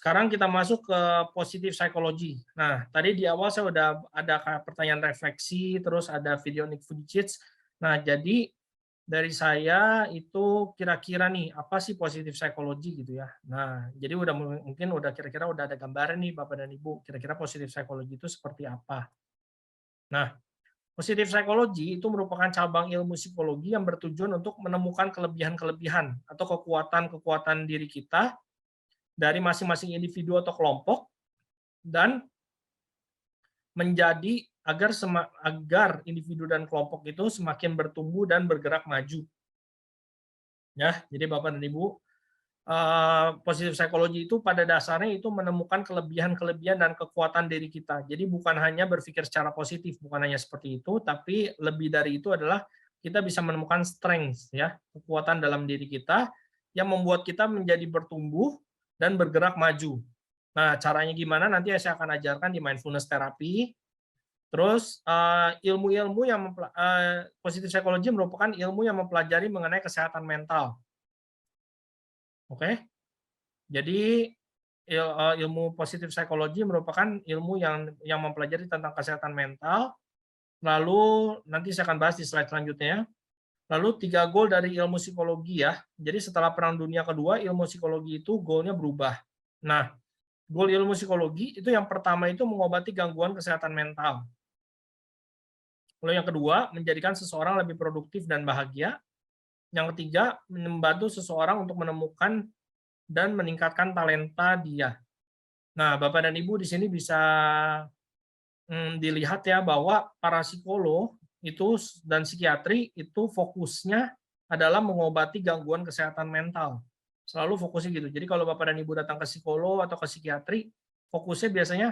Sekarang kita masuk ke positive psychology. Nah, tadi di awal saya udah ada kayak pertanyaan refleksi, terus ada video Nick Vujicic. Nah, jadi dari saya itu kira-kira nih, apa sih positive psychology gitu ya. Nah, jadi udah mungkin udah kira-kira udah ada gambaran nih Bapak dan Ibu, kira-kira positive psychology itu seperti apa. Nah, positive psychology itu merupakan cabang ilmu psikologi yang bertujuan untuk menemukan kelebihan-kelebihan atau kekuatan-kekuatan diri kita dari masing-masing individu atau kelompok dan menjadi agar individu dan kelompok itu semakin bertumbuh dan bergerak maju. Ya, jadi Bapak dan Ibu, positive psychology itu pada dasarnya itu menemukan kelebihan-kelebihan dan kekuatan diri kita. Jadi bukan hanya berpikir secara positif, bukan hanya seperti itu, tapi lebih dari itu adalah kita bisa menemukan strength ya, kekuatan dalam diri kita yang membuat kita menjadi bertumbuh dan bergerak maju. Nah, caranya gimana nanti saya akan ajarkan di mindfulness therapy. Terus ilmu-ilmu yang positive psychology merupakan ilmu yang mempelajari mengenai kesehatan mental. Oke. Jadi ilmu positive psychology merupakan ilmu yang mempelajari tentang kesehatan mental. Lalu nanti saya akan bahas di slide selanjutnya. Lalu 3 goal dari ilmu psikologi ya. Jadi setelah Perang Dunia Kedua, ilmu psikologi itu goalnya berubah. Nah, goal ilmu psikologi itu yang pertama itu mengobati gangguan kesehatan mental. Lalu yang kedua, menjadikan seseorang lebih produktif dan bahagia. Yang ketiga, membantu seseorang untuk menemukan dan meningkatkan talenta dia. Nah, Bapak dan Ibu di sini bisa dilihat ya bahwa para psikolog itu dan psikiatri itu fokusnya adalah mengobati gangguan kesehatan mental. Selalu fokusnya gitu. Jadi kalau Bapak dan Ibu datang ke psikolog atau ke psikiatri, fokusnya biasanya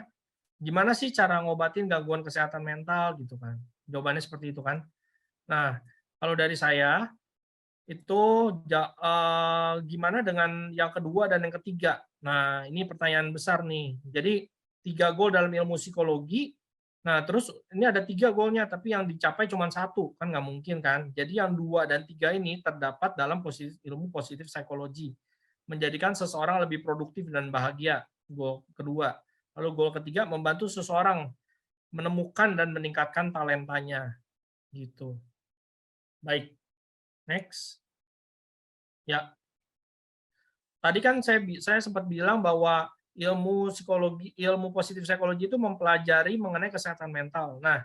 gimana sih cara ngobatin gangguan kesehatan mental gitu kan. Jawabannya seperti itu kan. Nah, kalau dari saya itu gimana dengan yang kedua dan yang ketiga? Nah, ini pertanyaan besar nih. Jadi 3 goal dalam ilmu psikologi. Nah, terus ini ada 3 goalnya, tapi yang dicapai cuma satu, kan nggak mungkin kan? Jadi yang 2 dan 3 ini terdapat dalam ilmu positif psikologi. Menjadikan seseorang lebih produktif dan bahagia, goal kedua. Lalu goal ketiga, membantu seseorang menemukan dan meningkatkan talentanya. Gitu. Baik, next. Ya, tadi kan saya sempat bilang bahwa ilmu positif psikologi itu mempelajari mengenai kesehatan mental. Nah,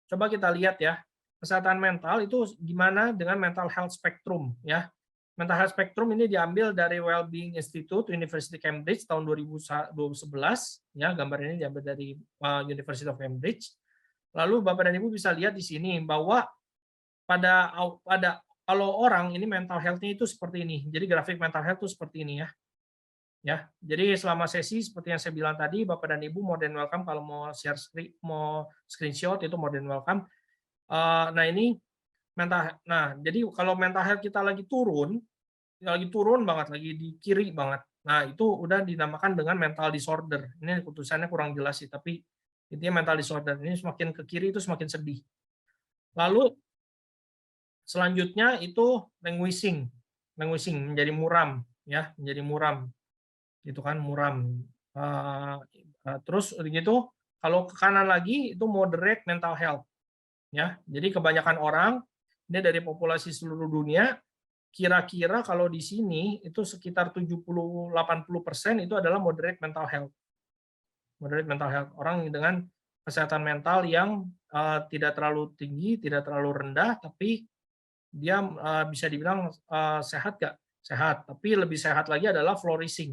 coba kita lihat ya, kesehatan mental itu gimana dengan mental health spectrum ya. Mental health spectrum ini diambil dari Wellbeing Institute University Cambridge tahun 2011 ya, gambar ini diambil dari University of Cambridge. Lalu Bapak dan Ibu bisa lihat di sini bahwa pada pada kalau orang ini mental health-nya itu seperti ini. Jadi grafik mental health itu seperti ini ya. Ya, jadi selama sesi seperti yang saya bilang tadi, Bapak dan Ibu more than welcome kalau mau share screen, mau screenshot itu more than welcome. Nah ini jadi kalau mental health kita lagi turun banget, lagi di kiri banget. Nah itu udah dinamakan dengan mental disorder. Ini keputusannya kurang jelas sih, tapi intinya mental disorder. Ini semakin ke kiri itu semakin sedih. Lalu selanjutnya itu languishing, menjadi muram, ya, menjadi muram. Gitu kan muram. Terus gitu kalau ke kanan lagi itu moderate mental health ya. Jadi kebanyakan orang ini dari populasi seluruh dunia kira-kira kalau di sini itu sekitar 70-80% itu adalah moderate mental health. Moderate mental health orang dengan kesehatan mental yang tidak terlalu tinggi, tidak terlalu rendah, tapi dia bisa dibilang sehat nggak? Sehat. Tapi lebih sehat lagi adalah flourishing.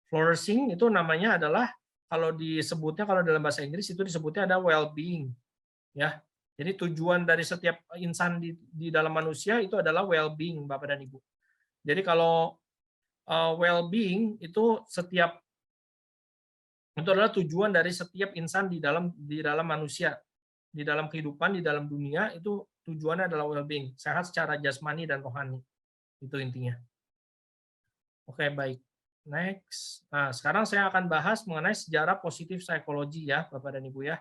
Flourishing itu namanya adalah kalau dalam bahasa Inggris itu disebutnya ada well-being ya. Jadi tujuan dari setiap insan di dalam manusia itu adalah well-being Bapak dan Ibu. Jadi kalau well-being itu adalah tujuan dari setiap insan di dalam manusia, di dalam kehidupan, di dalam dunia itu tujuannya adalah well-being, sehat secara jasmani dan rohani. Itu intinya. Oke, baik. Next. Nah, sekarang saya akan bahas mengenai sejarah positif psikologi ya, Bapak dan Ibu ya.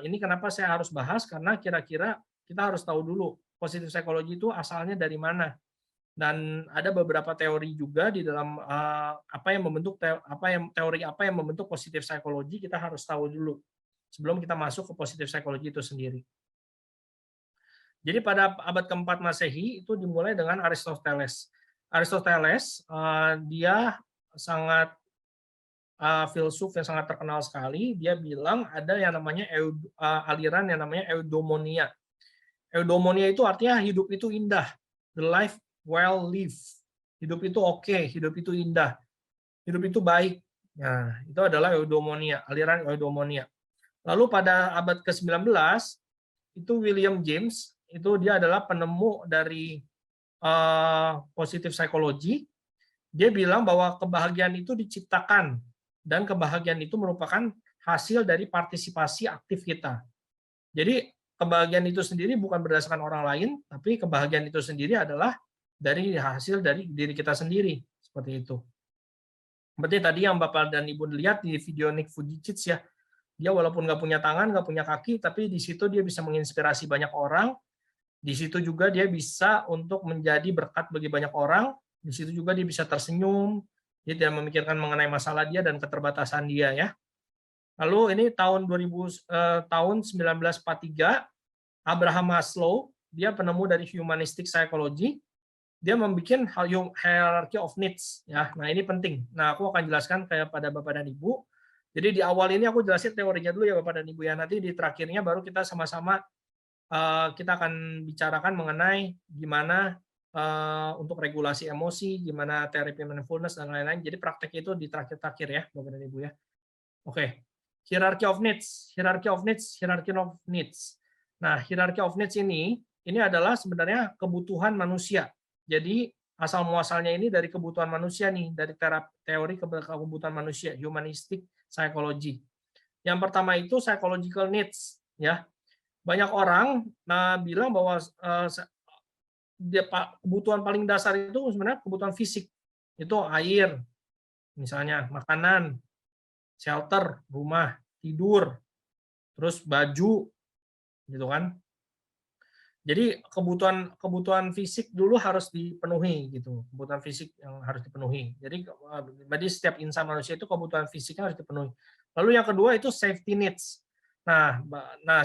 Ini kenapa saya harus bahas karena kira-kira kita harus tahu dulu positif psikologi itu asalnya dari mana. Dan ada beberapa teori juga di dalam apa yang membentuk teori apa yang membentuk positif psikologi, kita harus tahu dulu sebelum kita masuk ke positif psikologi itu sendiri. Jadi pada abad keempat Masehi itu dimulai dengan Aristoteles. Aristoteles dia sangat filsuf yang sangat terkenal sekali. Dia bilang ada yang namanya aliran yang namanya eudaimonia. Eudaimonia itu artinya hidup itu indah, the life well lived. Hidup itu oke, hidup itu indah, hidup itu baik. Nah, itu adalah eudaimonia, aliran eudaimonia. Lalu pada abad ke-19 itu William James, itu dia adalah penemu dari positif psikologi. Dia bilang bahwa kebahagiaan itu diciptakan dan kebahagiaan itu merupakan hasil dari partisipasi aktif kita. Jadi kebahagiaan itu sendiri bukan berdasarkan orang lain, tapi kebahagiaan itu sendiri adalah dari hasil dari diri kita sendiri, seperti itu. Berarti tadi yang Bapak dan Ibu lihat di video Nick Vujicic ya, dia walaupun nggak punya tangan, nggak punya kaki, tapi di situ dia bisa menginspirasi banyak orang. Di situ juga dia bisa untuk menjadi berkat bagi banyak orang. Di situ juga dia bisa tersenyum, dia tidak memikirkan mengenai masalah dia dan keterbatasan dia ya. Lalu ini tahun 1943, Abraham Maslow, dia penemu dari humanistic psychology, dia membuat hierarchy of needs ya. Nah, ini penting. Nah, aku akan jelaskan kepada Bapak dan Ibu. Jadi di awal ini aku jelasin teorinya dulu ya Bapak dan Ibu ya. Nanti di terakhirnya baru kita sama-sama kita akan bicarakan mengenai gimana untuk regulasi emosi, gimana terapi mindfulness dan lain-lain. Jadi prakteknya itu di terakhir-terakhir ya, Bapak dan Ibu ya. Oke. Hierarchy of needs, hierarchy of needs, hierarchy of needs. Nah, hierarchy of needs ini adalah sebenarnya kebutuhan manusia. Jadi asal muasalnya ini dari kebutuhan manusia nih, dari teori kebutuhan manusia, humanistic psychology. Yang pertama itu psychological needs, ya. Banyak orang bilang bahwa kebutuhan paling dasar itu sebenarnya kebutuhan fisik. Itu air, misalnya makanan, shelter, rumah, tidur, terus baju, gitu kan. Jadi kebutuhan fisik dulu harus dipenuhi gitu, kebutuhan fisik yang harus dipenuhi. Jadi setiap insan manusia itu kebutuhan fisiknya harus dipenuhi. Lalu yang kedua itu safety needs. Nah,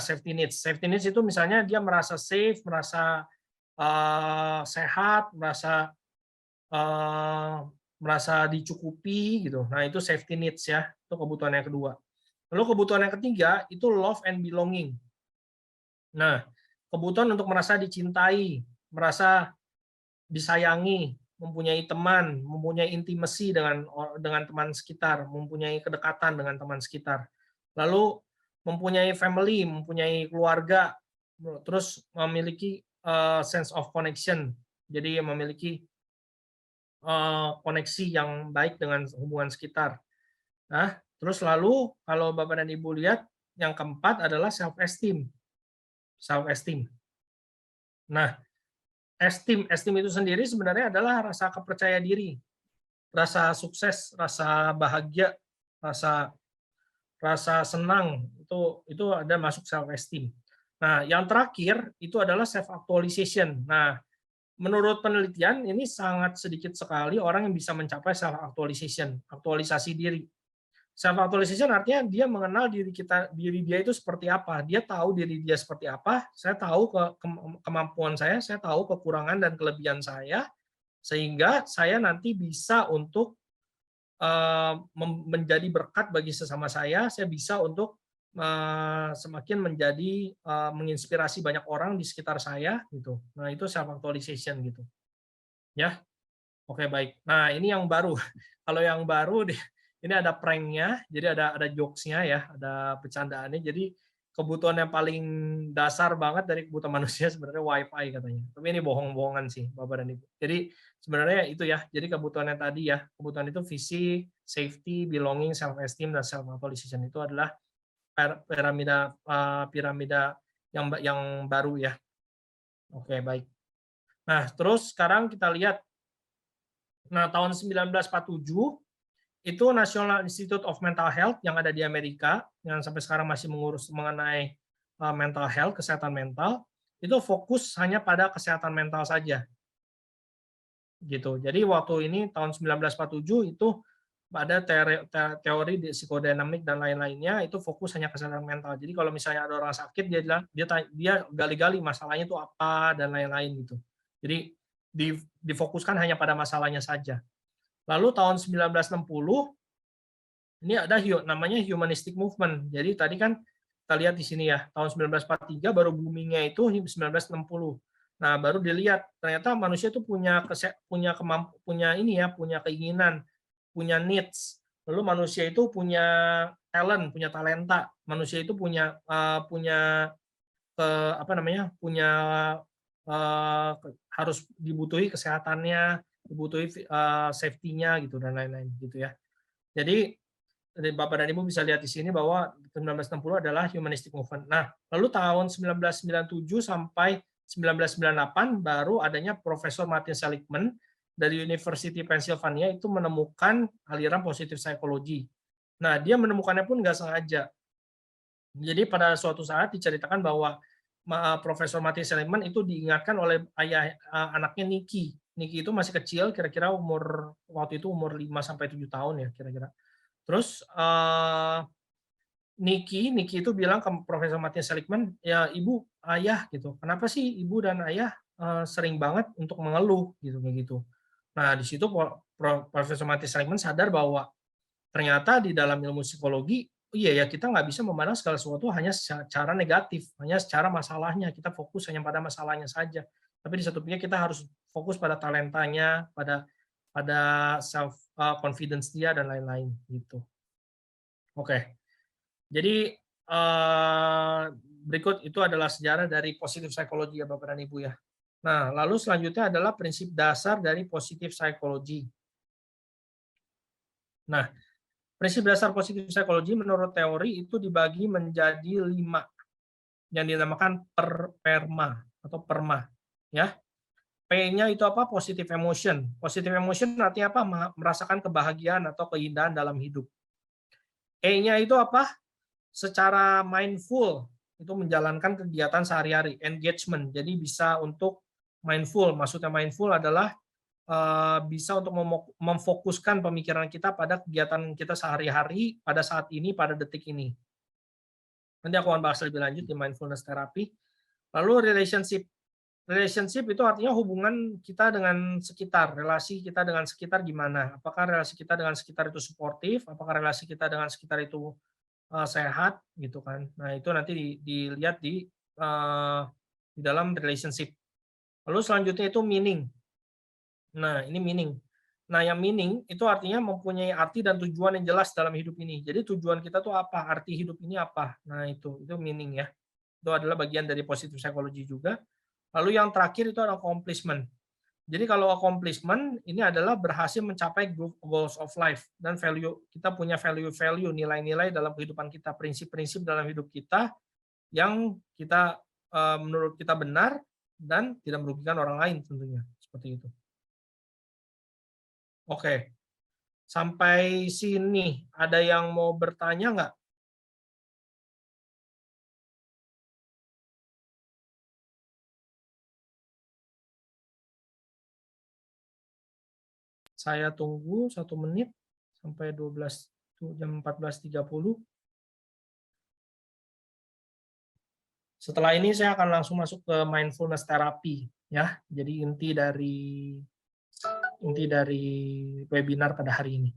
safety needs. Safety needs itu misalnya dia merasa safe, merasa sehat, merasa dicukupi gitu. Nah, itu safety needs ya. Itu kebutuhan yang kedua. Lalu kebutuhan yang ketiga itu love and belonging. Nah, kebutuhan untuk merasa dicintai, merasa disayangi, mempunyai teman, mempunyai intimasi dengan teman sekitar, mempunyai kedekatan dengan teman sekitar. Lalu mempunyai family, mempunyai keluarga, terus memiliki sense of connection. Jadi memiliki koneksi yang baik dengan hubungan sekitar. Nah, terus lalu kalau Bapak dan Ibu lihat yang keempat adalah self esteem. Self esteem. Nah, esteem itu sendiri sebenarnya adalah rasa kepercaya diri, rasa sukses, rasa bahagia, rasa senang, itu ada masuk self esteem. Nah, yang terakhir itu adalah self actualization. Nah, menurut penelitian ini sangat sedikit sekali orang yang bisa mencapai self actualization, aktualisasi diri. Self actualization artinya dia mengenal diri dia itu seperti apa. Dia tahu diri dia seperti apa. Saya tahu kemampuan saya tahu kekurangan dan kelebihan saya, sehingga saya nanti bisa untuk menjadi berkat bagi sesama saya bisa untuk semakin menjadi menginspirasi banyak orang di sekitar saya gitu. Nah, itu self actualization gitu. Ya. Oke, baik. Nah, ini yang baru. Kalau yang baru ini ada pranknya, jadi ada jokesnya ya, ada bercandaannya. Jadi kebutuhan yang paling dasar banget dari kebutuhan manusia sebenarnya WiFi katanya. Tapi ini bohong-bohongan sih, Bapak dan Ibu. Jadi sebenarnya itu ya. Jadi kebutuhan yang tadi ya, kebutuhan itu fisik, safety, belonging, self esteem dan self actualization itu adalah piramida yang baru ya. Oke, baik. Nah, terus sekarang kita lihat. Nah, tahun 1947 itu National Institute of Mental Health yang ada di Amerika, yang sampai sekarang masih mengurus mengenai mental health, kesehatan mental, itu fokus hanya pada kesehatan mental saja. gitu. Jadi waktu ini tahun 1947 itu ada teori di psikodinamik dan lain-lainnya itu fokus hanya kesehatan mental. Jadi kalau misalnya ada orang sakit dia gali-gali masalahnya itu apa dan lain-lain gitu. Jadi difokuskan hanya pada masalahnya saja. Lalu tahun 1960 ini ada namanya humanistic movement. Jadi tadi kan kita lihat di sini ya, tahun 1943 baru boomingnya itu 1960. Nah, baru dilihat ternyata manusia itu punya ini ya, punya keinginan, punya needs. Lalu manusia itu punya talent, punya talenta. Manusia itu punya apa namanya? Punya harus dibutuhi kesehatannya, dibutuhi safety-nya gitu dan lain-lain gitu ya. Jadi Bapak dan Ibu bisa lihat di sini bahwa 1960 adalah humanistic movement. Nah, lalu tahun 1997 sampai 1998 baru adanya Profesor Martin Seligman dari University Pennsylvania itu menemukan aliran positif psikologi. Nah, dia menemukannya pun nggak sengaja. Jadi pada suatu saat diceritakan bahwa Profesor Martin Seligman itu diingatkan oleh anaknya Nicky. Nicky itu masih kecil, kira-kira waktu itu umur 5 sampai 7 tahun ya kira-kira. Terus Niki itu bilang ke Profesor Martin Seligman, ya ibu, ayah gitu. Kenapa sih ibu dan ayah sering banget untuk mengeluh gitu kayak gitu. Nah di situ Profesor Martin Seligman sadar bahwa ternyata di dalam ilmu psikologi, iya ya kita nggak bisa memandang segala sesuatu hanya secara negatif, hanya secara masalahnya. Kita fokus hanya pada masalahnya saja. Tapi di satu pihak kita harus fokus pada talentanya, pada self confidence dia dan lain-lain gitu. Oke, jadi berikut itu adalah sejarah dari positif psikologi ya Bapak dan Ibu ya. Nah, lalu selanjutnya adalah prinsip dasar dari positif psikologi. Nah, prinsip dasar positif psikologi menurut teori itu dibagi menjadi 5 yang dinamakan perma atau perma ya. P-nya itu apa? Positive emotion. Positive emotion artinya apa? Merasakan kebahagiaan atau keindahan dalam hidup. E-nya itu apa? Secara mindful itu menjalankan kegiatan sehari-hari, engagement. Jadi bisa untuk mindful. Maksudnya mindful adalah bisa untuk memfokuskan pemikiran kita pada kegiatan kita sehari-hari pada saat ini, pada detik ini. Nanti aku akan bahas lebih lanjut di mindfulness therapy. Lalu relationship. Relationship itu artinya hubungan kita dengan sekitar, relasi kita dengan sekitar gimana? Apakah relasi kita dengan sekitar itu suportif? Apakah relasi kita dengan sekitar itu sehat gitu kan. Nah, itu nanti dilihat di dalam relationship. Lalu selanjutnya itu meaning. Nah, ini meaning. Nah, yang meaning itu artinya mempunyai arti dan tujuan yang jelas dalam hidup ini. Jadi tujuan kita tuh apa? Arti hidup ini apa? Nah, itu meaning ya. Itu adalah bagian dari positive psychology juga. Lalu yang terakhir itu adalah accomplishment. Jadi kalau accomplishment ini adalah berhasil mencapai goals of life dan value. Kita punya value-value, nilai-nilai dalam kehidupan kita, prinsip-prinsip dalam hidup kita yang kita menurut kita benar dan tidak merugikan orang lain tentunya. Seperti itu. Oke. Sampai sini ada yang mau bertanya nggak? Saya tunggu 1 menit sampai jam 14.30. Setelah ini saya akan langsung masuk ke mindfulness therapy ya. Jadi inti dari webinar pada hari ini.